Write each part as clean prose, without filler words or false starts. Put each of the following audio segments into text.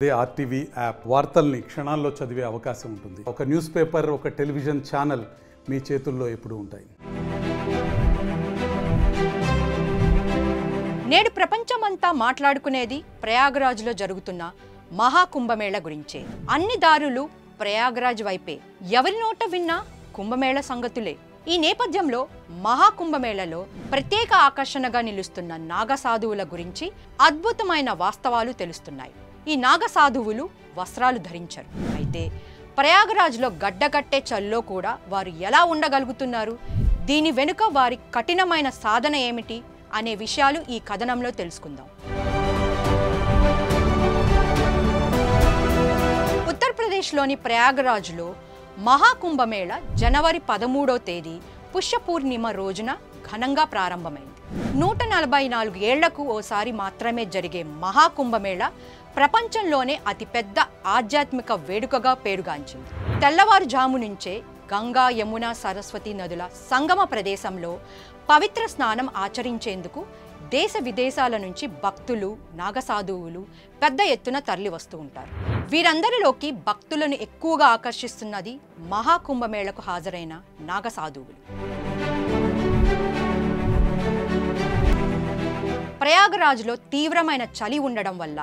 అదే RTV app వార్తల్ని క్షణాల్లో చదివే అవకాశం ఉంటుంది. ఒక న్యూస్ పేపర్, ఒక టెలివిజన్ ఛానల్ మీ చేతుల్లో ఎప్పుడూ ఉంటాయి. నేడు ప్రపంచమంతా మాట్లాడుకునేది ప్రయాగరాజ్లో జరుగుతున్న మహాకుంభమేళ గురించే. అన్ని దారులు ప్రయాగరాజ్ వైపే. ఎవరి నోట విన్నా కుంభమేళ సంగతులే. ఈ నేపథ్యంలో మహాకుంభమేళలో ప్రత్యేక ఆకర్షణగా నిలుస్తున్న నాగసాధువుల గురించి అద్భుతమైన వాస్తవాలు తెలుస్తున్నాయి. ఈ నాగసాధువులు వస్త్రాలు ధరించరు. అయితే ప్రయాగరాజ్లో గడ్డకట్టే చలిలో కూడా వారు ఎలా ఉండగలుగుతున్నారు, దీని వెనుక వారి కఠినమైన సాధన ఏమిటి అనే విషయాలు ఈ కథనంలో తెలుసుకుందాం. ఉత్తరప్రదేశ్లోని ప్రయాగరాజ్లో మహాకుంభమేళ జనవరి 13వ తేదీ పుష్యపూర్ణిమ రోజున ఘనంగా ప్రారంభమైంది. 144 ఏళ్లకు ఓసారి మాత్రమే జరిగే మహాకుంభమేళ ప్రపంచంలోనే అతిపెద్ద ఆధ్యాత్మిక వేడుకగా పేరుగాంచింది. తెల్లవారుజాము నుంచే గంగా, యమున, సరస్వతి నదుల సంగమ ప్రదేశంలో పవిత్ర స్నానం ఆచరించేందుకు దేశ విదేశాల నుంచి భక్తులు, నాగసాధువులు పెద్ద ఎత్తున తరలి వస్తూ ఉంటారు. వీరందరిలోకి భక్తులను ఎక్కువగా ఆకర్షిస్తున్నది మహాకుంభమేళకు హాజరైన నాగసాధువులు. ప్రయాగరాజ్లో తీవ్రమైన చలి ఉండడం వల్ల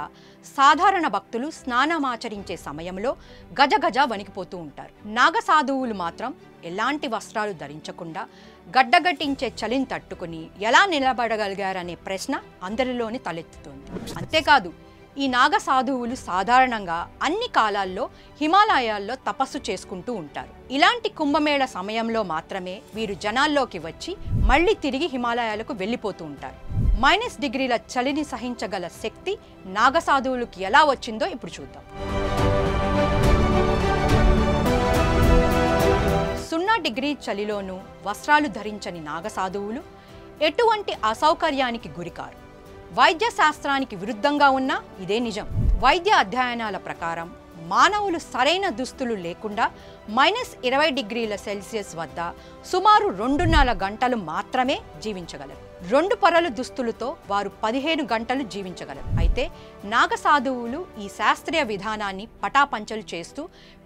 సాధారణ భక్తులు స్నానమాచరించే సమయంలో గజగజ వణికిపోతూ ఉంటారు. నాగసాధువులు మాత్రం ఎలాంటి వస్త్రాలు ధరించకుండా గడ్డగట్టించే చలిని తట్టుకుని ఎలా నిలబడగలిగారనే ప్రశ్న అందరిలోని తలెత్తుతోంది. అంతేకాదు, ఈ నాగసాధువులు సాధారణంగా అన్ని కాలాల్లో హిమాలయాల్లో తపస్సు చేసుకుంటూ ఉంటారు. ఇలాంటి కుంభమేళ సమయంలో మాత్రమే వీరు జనాల్లోకి వచ్చి మళ్ళీ తిరిగి హిమాలయాలకు వెళ్ళిపోతూ ఉంటారు. -డిగ్రీల చలిని సహించగల శక్తి నాగసాధువులకు ఎలా వచ్చిందో ఇప్పుడు చూద్దాం. 0 డిగ్రీ చలిలోనూ వస్త్రాలు ధరించని నాగసాధువులు ఎటువంటి అసౌకర్యానికి గురికారు. వైద్య శాస్త్రానికి విరుద్ధంగా ఉన్నా ఇదే నిజం. వైద్య అధ్యయనాల ప్రకారం మానవులు సరైన దుస్తులు లేకుండా -20 డిగ్రీల సెల్సియస్ వద్ద సుమారు 2.5 గంటలు మాత్రమే జీవించగలరు. 2 పొరల దుస్తులతో వారు 15 గంటలు జీవించగలరు. అయితే నాగసాధువులు ఈ శాస్త్రీయ విధానాన్ని పటాపంచలు చేస్తూ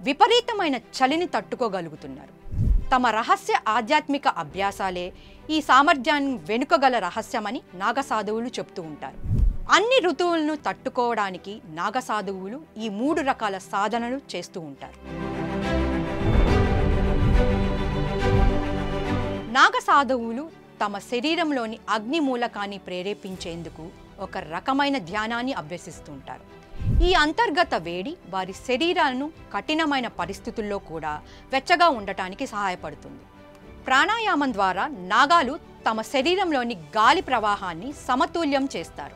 విపరీతమైన చలిని తట్టుకోగలుగుతున్నారు. తమ రహస్య ఆధ్యాత్మిక అభ్యాసాలే ఈ సామర్థ్యాన్ని వెనుకగల రహస్యమని నాగసాధువులు చెప్తూ ఉంటారు. అన్ని ఋతువులను తట్టుకోవడానికి నాగసాధువులు ఈ 3 రకాల సాధనలు చేస్తూ ఉంటారు. నాగసాధువులు తమ శరీరంలోని అగ్ని మూలకాన్ని ప్రేరేపించేందుకు ఒక రకమైన ధ్యానాన్ని అభ్యసిస్తుంటారు. ఈ అంతర్గత వేడి వారి శరీరాలను కఠినమైన పరిస్థితుల్లో కూడా వెచ్చగా ఉండటానికి సహాయపడుతుంది. ప్రాణాయామం ద్వారా నాగాలు తమ శరీరంలోని గాలి ప్రవాహాన్ని సమతుల్యం చేస్తారు.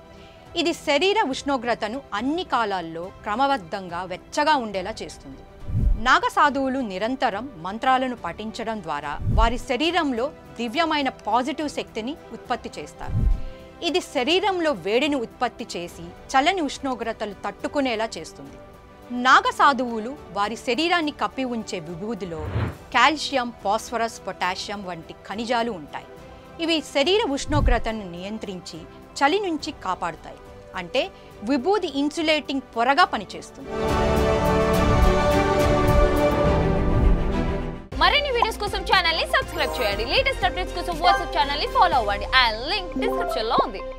ఇది శరీర ఉష్ణోగ్రతను అన్ని కాలాల్లో క్రమబద్ధంగా వెచ్చగా ఉండేలా చేస్తుంది. నాగసాధువులు నిరంతరం మంత్రాలను పఠించడం ద్వారా వారి శరీరంలో దివ్యమైన పాజిటివ్ శక్తిని ఉత్పత్తి చేస్తారు. ఇది శరీరంలో వేడిని ఉత్పత్తి చేసి చల్లని ఉష్ణోగ్రతలు తట్టుకునేలా చేస్తుంది. నాగసాధువులు వారి శరీరాన్ని కప్పి ఉంచే విభూదిలో కాల్షియం, ఫాస్ఫరస్, పొటాషియం వంటి ఖనిజాలు ఉంటాయి. ఇవి శరీర ఉష్ణోగ్రతను నియంత్రించి చలి నుంచి కాపాడుతాయి. అంటే విభూది ఇన్సులేటింగ్ పొరగా పనిచేస్తుంది. మరిన్ని వీడియోస్ కోసం ఛానల్ ని సబ్స్క్రైబ్ చేయండి. లేటెస్ట్ అప్డేట్స్ కోసం వాట్సాప్ ఛానల్ ని ఫాలో అవ్వండి. ఆ లింక్ డిస్క్రిప్షన్ లో ఉంది.